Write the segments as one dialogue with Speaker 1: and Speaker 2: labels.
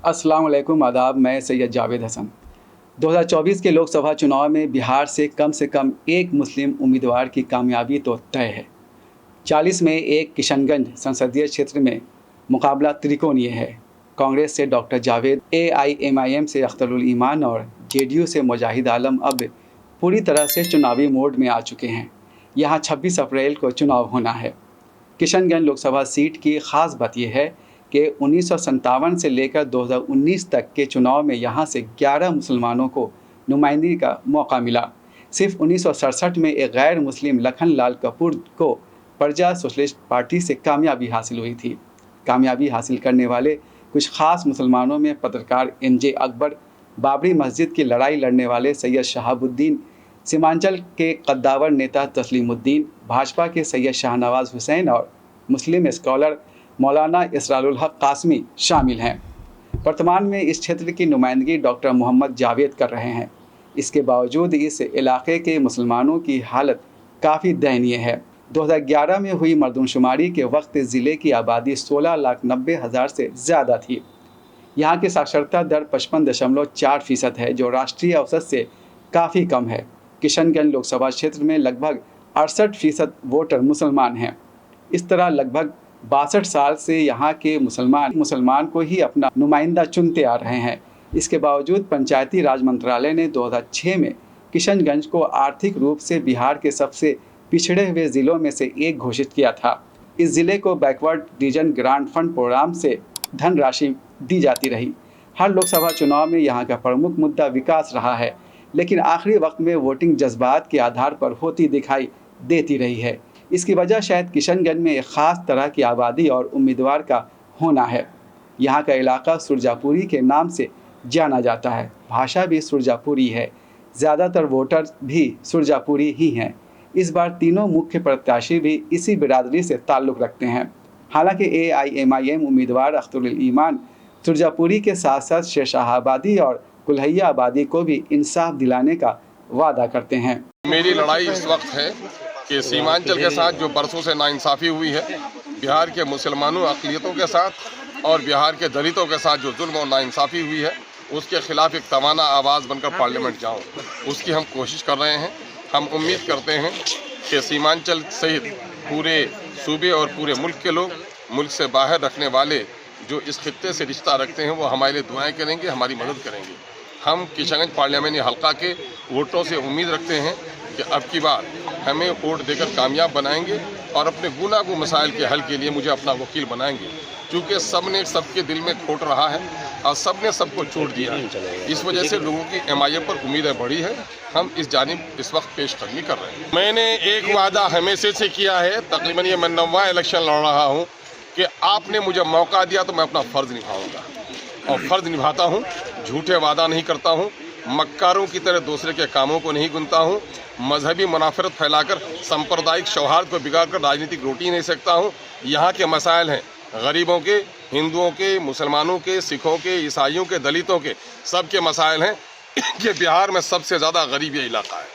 Speaker 1: अस्सलाम वालेकुम, आदाब। मैं सैयद जावेद हसन। 2024 के लोकसभा चुनाव में बिहार से कम एक मुस्लिम उम्मीदवार की कामयाबी तो तय है। 40 में एक किशनगंज संसदीय क्षेत्र में मुकाबला त्रिकोणीय है। कांग्रेस से डॉक्टर जावेद, AIMIM से अख्तरुल ईमान और JDU से मुजाहिद आलम अब पूरी तरह से चुनावी मोड में आ चुके हैं। यहाँ 26 अप्रैल को चुनाव होना है। किशनगंज लोकसभा सीट की ख़ास बात यह है कि 1957 से लेकर 2019 तक के चुनाव में यहाँ से 11 मुसलमानों को नुमाइंदगी का मौका मिला। सिर्फ 1967 में एक गैर मुस्लिम लखनलाल कपूर को प्रजा सोशलिस्ट पार्टी से कामयाबी हासिल हुई थी। कामयाबी हासिल करने वाले कुछ ख़ास मुसलमानों में पत्रकार MJ अकबर, बाबरी मस्जिद की लड़ाई लड़ने वाले सैयद शहाबुद्दीन, सीमांचल के कद्दावर नेता तस्लीमुद्दीन, भाजपा के सैयद शाहनवाज हुसैन और मुस्लिम स्कॉलर मौलाना इसरारुल हक कासमी शामिल हैं। वर्तमान में इस क्षेत्र की नुमाइंदगी डॉक्टर मोहम्मद जावेद कर रहे हैं। इसके बावजूद इस इलाके के मुसलमानों की हालत काफ़ी दयनीय है। 2011 में हुई मरदमशुमारी के वक्त ज़िले की आबादी 16,90,000 से ज़्यादा थी। यहाँ की साक्षरता दर 55.4% है, जो राष्ट्रीय औसत से काफ़ी कम है। किशनगंज लोकसभा क्षेत्र में लगभग 68% वोटर मुसलमान हैं। इस तरह लगभग 62 साल से यहाँ के मुसलमान को ही अपना नुमाइंदा चुनते आ रहे हैं। इसके बावजूद पंचायती राज मंत्रालय ने 2006 में किशनगंज को आर्थिक रूप से बिहार के सबसे पिछड़े हुए ज़िलों में से एक घोषित किया था। इस ज़िले को backward region grant fund programme से धनराशि दी जाती रही। हर लोकसभा चुनाव में यहाँ का प्रमुख मुद्दा विकास रहा है, लेकिन आखिरी वक्त में वोटिंग जज्बात के आधार पर होती दिखाई देती रही है। इसकी वजह शायद किशनगंज में एक ख़ास तरह की आबादी और उम्मीदवार का होना है। यहाँ का इलाका सुरजापुरी के नाम से जाना जाता है। भाषा भी सुरजापुरी है। ज़्यादातर वोटर भी सुरजापुरी ही हैं। इस बार तीनों मुख्य प्रत्याशी भी इसी बिरादरी से ताल्लुक़ रखते हैं। हालांकि AIMIM उम्मीदवार अख्तरुल ईमान सुरजापुरी के साथ साथ शेरशाहाबादी और कुल्हैया आबादी को भी इंसाफ दिलाने का वादा करते हैं।
Speaker 2: मेरी लड़ाई इस वक्त है कि सीमांचल के साथ जो बरसों से नाइंसाफ़ी हुई है, बिहार के मुसलमानों अक़लियतों के साथ और बिहार के दलितों के साथ जो जुल्म और नाइंसाफ़ी हुई है, उसके ख़िलाफ़ एक तवाना आवाज़ बनकर पार्लियामेंट जाऊं, उसकी हम कोशिश कर रहे हैं। हम उम्मीद करते हैं कि सीमांचल सहित पूरे सूबे और पूरे मुल्क के लोग, मुल्क से बाहर रखने वाले जो इस खित्ते से रिश्ता रखते हैं, वो हमारे लिए दुआएँ करेंगे, हमारी मदद करेंगे। हम किशनगंज पार्लियामेंटी हल्का के वोटों से उम्मीद रखते हैं कि अब की बार हमें वोट देकर कामयाब बनाएंगे और अपने गुनागो मसाइल के हल के लिए मुझे अपना वकील बनाएंगे, क्योंकि सब ने सबके दिल में खोट रहा है और सब ने सबको छोड़ दिया है। इस वजह से लोगों की MIM पर उम्मीदें बढ़ी है। हम इस जानिब इस वक्त पेशकदमी कर रहे हैं। मैंने एक वादा हमेशा से किया है, तकरीबन ये मैं 9वां इलेक्शन लड़ रहा हूँ, कि आपने मुझे मौका दिया तो मैं अपना फ़र्ज़ निभाऊँगा और फ़र्ज़ निभाता हूँ। झूठे वादा नहीं करता हूँ, मक्कारों की तरह दूसरे के कामों को नहीं गुनता हूँ, मजहबी मुनाफरत फैलाकर सांप्रदायिक सौहार्द को बिगाड़कर राजनीतिक रोटी नहीं सकता हूँ। यहाँ के मसाइल हैं गरीबों के, हिंदुओं के, मुसलमानों के, सिखों के, ईसाइयों के, दलितों के, सब के मसाइल हैं कि बिहार में सबसे ज़्यादा गरीब ये इलाका है,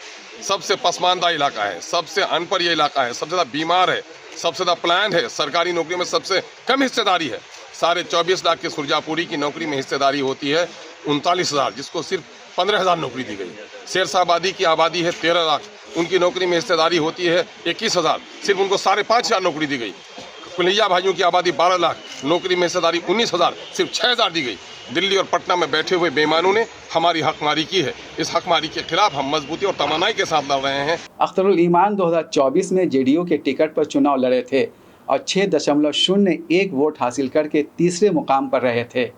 Speaker 2: सबसे पसमानदा इलाका है, सबसे अनपढ़ ये इलाका है, सबसे ज़्यादा बीमार है, सबसे ज़्यादा प्लान है, सरकारी नौकरी में सबसे कम हिस्सेदारी है। 24.5 लाख के सुरजापुरी की नौकरी में हिस्सेदारी होती है 39,000, जिसको सिर्फ 15,000 नौकरी दी गई। शेरशाहबादी की आबादी है 13 लाख, उनकी नौकरी में हिस्सेदारी होती है 21,000, सिर्फ उनको 5,500 नौकरी दी गई। कुल्हैया भाइयों की आबादी 12 लाख, नौकरी में हिस्सेदारी 19,000, सिर्फ 6,000 दी गई। दिल्ली और पटना में बैठे हुए बेईमानों ने हमारी हकमारी की है। इस हकमारी के खिलाफ हम मजबूती और तमन्नाई के साथ लड़ रहे हैं।
Speaker 1: अख्तरुल ईमान 2024 में JDU के टिकट पर चुनाव लड़े थे और 6.01 वोट हासिल करके तीसरे मुकाम पर रहे थे।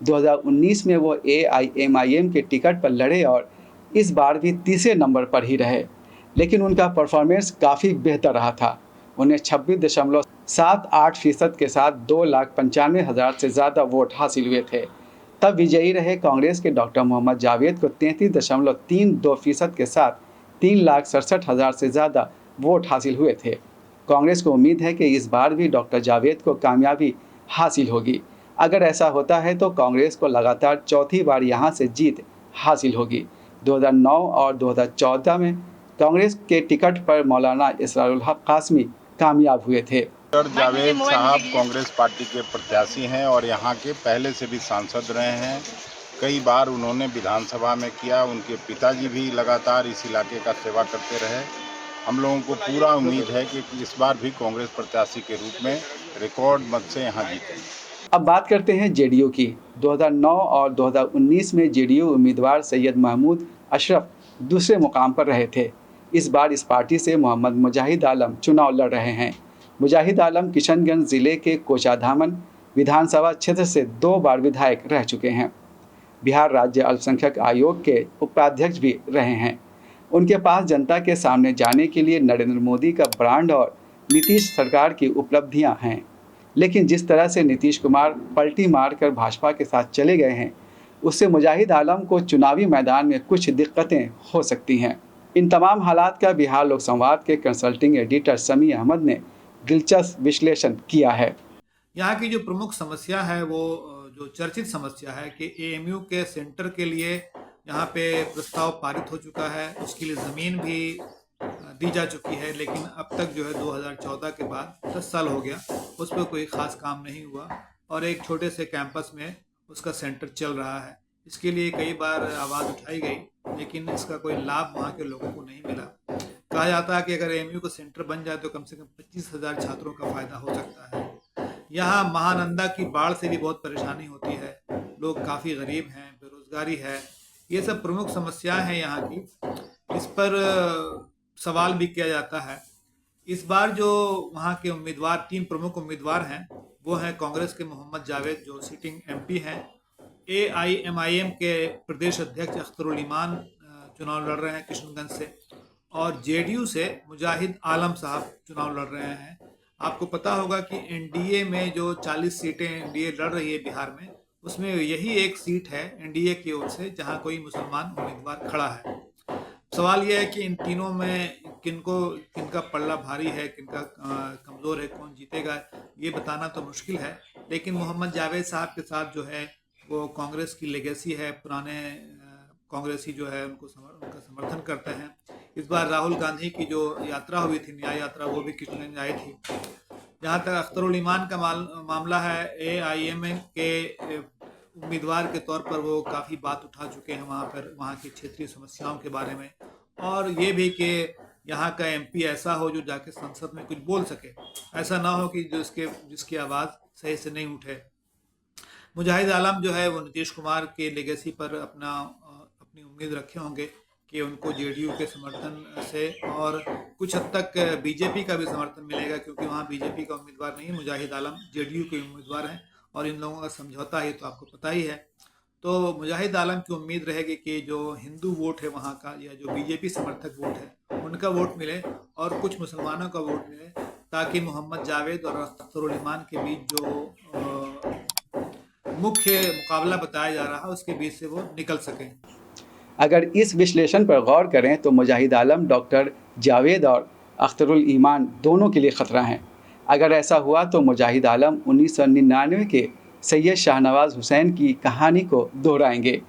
Speaker 1: 2019 में वो AIMIM के टिकट पर लड़े और इस बार भी तीसरे नंबर पर ही रहे, लेकिन उनका परफॉर्मेंस काफ़ी बेहतर रहा था। उन्हें 26.78% के साथ 2,95,000 से ज़्यादा वोट हासिल हुए थे। तब विजयी रहे कांग्रेस के डॉक्टर मोहम्मद जावेद को 33.32% के साथ 3,67,000 से ज़्यादा वोट हासिल हुए थे। कांग्रेस को उम्मीद है कि इस बार भी डॉक्टर जावेद को कामयाबी हासिल होगी। अगर ऐसा होता है तो कांग्रेस को लगातार चौथी बार यहाँ से जीत हासिल होगी। 2009 और 2014 में कांग्रेस के टिकट पर मौलाना इसरारुल हक कासमी कामयाब हुए थे।
Speaker 3: डॉक्टर जावेद साहब कांग्रेस पार्टी के प्रत्याशी हैं और यहाँ के पहले से भी सांसद रहे हैं। कई बार उन्होंने विधानसभा में किया। उनके पिताजी भी लगातार इस इलाके का सेवा करते रहे। हम लोगों को पूरा उम्मीद है कि इस बार भी कांग्रेस प्रत्याशी के रूप में रिकॉर्ड मत से यहाँ जीतेंगे।
Speaker 1: अब बात करते हैं जेडीयू की। 2009 और 2019 में जेडीयू उम्मीदवार सैयद महमूद अशरफ दूसरे मुकाम पर रहे थे। इस बार इस पार्टी से मोहम्मद मुजाहिद आलम चुनाव लड़ रहे हैं। मुजाहिद आलम किशनगंज ज़िले के कोचाधामन विधानसभा क्षेत्र से 2 बार विधायक रह चुके हैं। बिहार राज्य अल्पसंख्यक आयोग के उपाध्यक्ष भी रहे हैं। उनके पास जनता के सामने जाने के लिए नरेंद्र मोदी का ब्रांड और नीतीश सरकार की उपलब्धियां हैं। लेकिन जिस तरह से नीतीश कुमार पलटी मारकर भाजपा के साथ चले गए हैं, उससे मुजाहिद आलम को चुनावी मैदान में कुछ दिक्कतें हो सकती हैं। इन तमाम हालात का बिहार लोक संवाद के कंसल्टिंग एडिटर समी अहमद ने दिलचस्प विश्लेषण किया है।
Speaker 4: यहाँ की जो प्रमुख समस्या है वो जो चर्चित समस्या है कि एएमयू के सेंटर के लिए यहाँ पे प्रस्ताव पारित हो चुका है। उसके लिए ज़मीन भी दी जा चुकी है, लेकिन अब तक जो है 2014 के बाद 10 साल हो गया, उस पर कोई ख़ास काम नहीं हुआ और एक छोटे से कैंपस में उसका सेंटर चल रहा है। इसके लिए कई बार आवाज़ उठाई गई, लेकिन इसका कोई लाभ वहाँ के लोगों को नहीं मिला। कहा जाता है कि अगर एएमयू का सेंटर बन जाए तो कम से कम 25,000 छात्रों का फ़ायदा हो सकता है। यहाँ महानंदा की बाढ़ से भी बहुत परेशानी होती है, लोग काफ़ी गरीब हैं, बेरोज़गारी है, ये सब प्रमुख समस्याएं हैं यहाँ की। इस पर सवाल भी किया जाता है। इस बार जो वहाँ के उम्मीदवार 3 प्रमुख उम्मीदवार हैं वो हैं कांग्रेस के मोहम्मद जावेद जो सिटिंग एमपी हैं, एआईएमआईएम के प्रदेश अध्यक्ष अख्तरुल ईमान चुनाव लड़ रहे हैं किशनगंज से, और जेडीयू से मुजाहिद आलम साहब चुनाव लड़ रहे हैं। आपको पता होगा कि एनडीए में जो 40 सीटें एनडीए लड़ रही है बिहार में, उसमें यही एक सीट है एनडीए की ओर से जहां कोई मुसलमान उम्मीदवार खड़ा है। सवाल यह है कि इन तीनों में किनका पल्ला भारी है, किनका कमज़ोर है, कौन जीतेगा ये बताना तो मुश्किल है। लेकिन मोहम्मद जावेद साहब के साथ जो है वो कांग्रेस की लेगेसी है, पुराने कांग्रेसी जो है उनका समर्थन करते हैं। इस बार राहुल गांधी की जो यात्रा हुई थी, न्याय यात्रा, वो भी किशनगंज आई थी। जहाँ तक अख्तरुल ईमान का मामला है, एआईएमआईएम के उम्मीदवार के तौर पर वो काफ़ी बात उठा चुके हैं वहाँ की क्षेत्रीय समस्याओं के बारे में, और ये भी कि यहाँ का एमपी ऐसा हो जो जाके संसद में कुछ बोल सके, ऐसा ना हो कि जिसकी आवाज़ सही से नहीं उठे। मुजाहिद आलम जो है वो नीतीश कुमार के लेगेसी पर अपनी उम्मीद रखे होंगे कि उनको जेडीयू के समर्थन से और कुछ हद तक बीजेपी का भी समर्थन मिलेगा, क्योंकि वहाँ बीजेपी का उम्मीदवार नहीं है, मुजाहिद आलम जेडीयू के उम्मीदवार हैं और इन लोगों का समझौता है तो आपको पता ही है। तो मुजाहिद आलम की उम्मीद रहेगी कि जो हिंदू वोट है वहाँ का, या जो बीजेपी समर्थक वोट है, उनका वोट मिले और कुछ मुसलमानों का वोट मिले, ताकि मोहम्मद जावेद और अख्तरुल ईमान के बीच जो मुख्य मुकाबला बताया जा रहा है उसके बीच से वो निकल सकें।
Speaker 1: अगर इस विश्लेषण पर गौर करें तो मुजाहिद आलम, डॉक्टर जावेद और अख्तरुल ईमान दोनों के लिए ख़तरा हैं। अगर ऐसा हुआ तो मुजाहिद आलम 1999 के सैयद शाहनवाज हुसैन की कहानी को दोहराएंगे।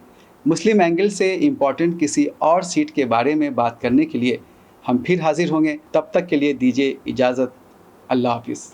Speaker 1: मुस्लिम एंगल से इम्पॉर्टेंट किसी और सीट के बारे में बात करने के लिए हम फिर हाजिर होंगे। तब तक के लिए दीजिए इजाज़त। अल्लाह हाफिज़।